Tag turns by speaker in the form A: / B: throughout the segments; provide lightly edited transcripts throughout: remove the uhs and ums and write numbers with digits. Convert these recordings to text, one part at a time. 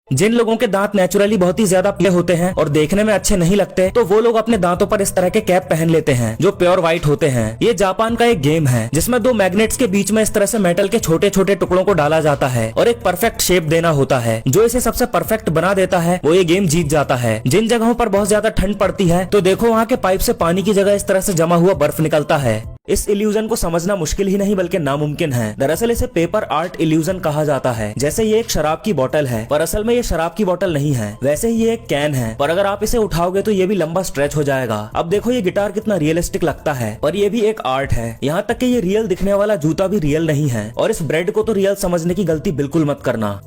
A: जिन लोगों के दांत नेचुरली बहुत ही ज्यादा पीले होते हैं और देखने में अच्छे नहीं लगते, तो वो लोग अपने दांतों पर इस तरह के कैप पहन लेते हैं जो प्योर व्हाइट होते हैं। ये जापान का एक गेम है जिसमें दो मैग्नेट्स के बीच में इस तरह से मेटल के छोटे छोटे टुकड़ों को डाला जाता है और एक परफेक्ट शेप देना होता है। जो इसे सबसे परफेक्ट बना देता है वो ये गेम जीत जाता है। जिन जगहों पर बहुत ज्यादा ठंड पड़ती है तो देखो वहाँ के पाइप से पानी की जगह इस तरह से जमा हुआ बर्फ निकलता है। इस इल्यूजन को समझना मुश्किल ही नहीं बल्कि नामुमकिन है। दरअसल इसे पेपर आर्ट इल्यूजन कहा जाता है। जैसे ये एक शराब की बोतल है पर असल में ये शराब की बोतल नहीं है, वैसे ही ये एक कैन है पर अगर आप इसे उठाओगे तो ये भी लंबा स्ट्रेच हो जाएगा। अब देखो ये गिटार कितना रियलिस्टिक लगता है, पर ये भी एक आर्ट है। यहाँ तक कि ये रियल दिखने वाला जूता भी रियल नहीं है। और इस ब्रेड को तो रियल समझने की गलती बिल्कुल मत करना।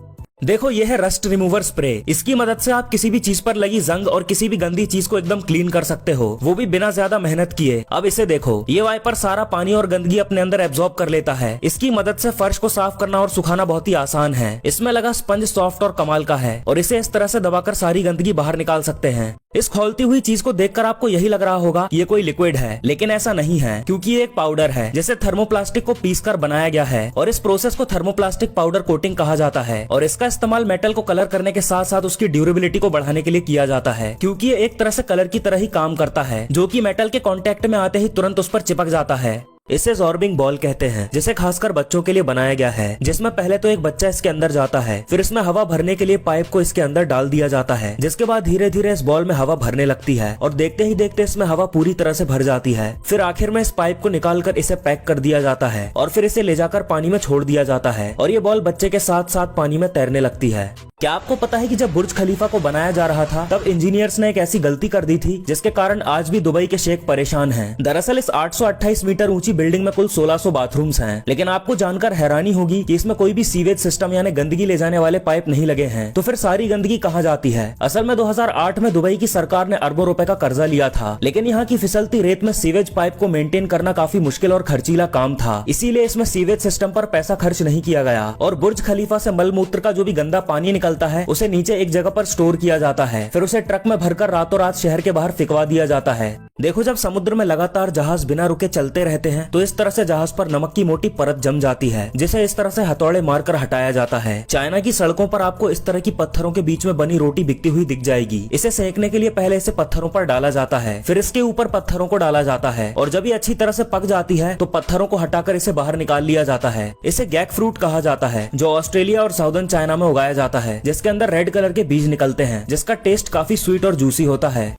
A: देखो ये है रस्ट रिमूवर स्प्रे। इसकी मदद से आप किसी भी चीज पर लगी जंग और किसी भी गंदी चीज को एकदम क्लीन कर सकते हो, वो भी बिना ज्यादा मेहनत किए। अब इसे देखो, ये वाइपर सारा पानी और गंदगी अपने अंदर एब्जॉर्ब कर लेता है। इसकी मदद से फर्श को साफ करना और सुखाना बहुत ही आसान है। इसमें लगा स्पंज सॉफ्ट और कमाल का है और इसे इस तरह से दबाकर सारी गंदगी बाहर निकाल सकते हैं। इस खोलती हुई चीज को देखकर आपको यही लग रहा होगा ये कोई लिक्विड है, लेकिन ऐसा नहीं है क्योंकि ये एक पाउडर है जिसे थर्मोप्लास्टिक को पीसकर बनाया गया है और इस प्रोसेस को थर्मोप्लास्टिक पाउडर कोटिंग कहा जाता है। और इसका इस्तेमाल मेटल को कलर करने के साथ साथ उसकी ड्यूरेबिलिटी को बढ़ाने के लिए किया जाता है, क्योंकि ये एक तरह से कलर की तरह ही काम करता है जो कि मेटल के कांटेक्ट में आते ही तुरंत उस पर चिपक जाता है। इसे जॉर्बिंग बॉल कहते हैं, जिसे खासकर बच्चों के लिए बनाया गया है, जिसमें पहले तो एक बच्चा इसके अंदर जाता है, फिर इसमें हवा भरने के लिए पाइप को इसके अंदर डाल दिया जाता है, जिसके बाद धीरे धीरे इस बॉल में हवा भरने लगती है और देखते ही देखते इसमें हवा पूरी तरह से भर जाती है। फिर आखिर में इस पाइप को निकालकर इसे पैक कर दिया जाता है और फिर इसे ले जाकर पानी में छोड़ दिया जाता है और ये बॉल बच्चे के साथ साथ पानी में तैरने लगती है। क्या आपको पता है कि जब बुर्ज खलीफा को बनाया जा रहा था तब इंजीनियर्स ने एक ऐसी गलती कर दी थी जिसके कारण आज भी दुबई के शेख परेशान हैं। दरअसल इस 828 मीटर ऊंची बिल्डिंग में कुल 1600 बाथरूम्स हैं, लेकिन आपको जानकर हैरानी होगी कि इसमें कोई भी सीवेज सिस्टम यानी गंदगी ले जाने वाले पाइप नहीं लगे हैं। तो फिर सारी गंदगी कहाँ जाती है? असल में 2008 में दुबई की सरकार ने अरबों रुपए का कर्जा लिया था, लेकिन यहाँ की फिसलती रेत में सीवेज पाइप को मेंटेन करना काफी मुश्किल और खर्चीला काम था, इसीलिए इसमें सीवेज सिस्टम पर पैसा खर्च नहीं किया गया और बुर्ज खलीफा से मलमूत्र का जो भी गंदा पानी निकलता है उसे नीचे एक जगह पर स्टोर किया जाता है, फिर उसे ट्रक में भरकर रातों रात शहर के बाहर फिकवा दिया जाता है। देखो जब समुद्र में लगातार जहाज बिना रुके चलते रहते हैं तो इस तरह से जहाज पर नमक की मोटी परत जम जाती है, जिसे इस तरह से हथौड़े मारकर हटाया जाता है। चाइना की सड़कों पर आपको इस तरह की पत्थरों के बीच में बनी रोटी बिकती हुई दिख जाएगी। इसे सेकने के लिए पहले इसे पत्थरों पर डाला जाता है, फिर इसके ऊपर पत्थरों को डाला जाता है और जब ये अच्छी तरह से पक जाती है तो पत्थरों को हटाकर इसे बाहर निकाल लिया जाता है। इसे गैक फ्रूट कहा जाता है जो ऑस्ट्रेलिया और साउदर्न चाइना में उगाया जाता है, जिसके अंदर रेड कलर के बीज निकलते हैं, जिसका टेस्ट काफी स्वीट और जूसी होता है।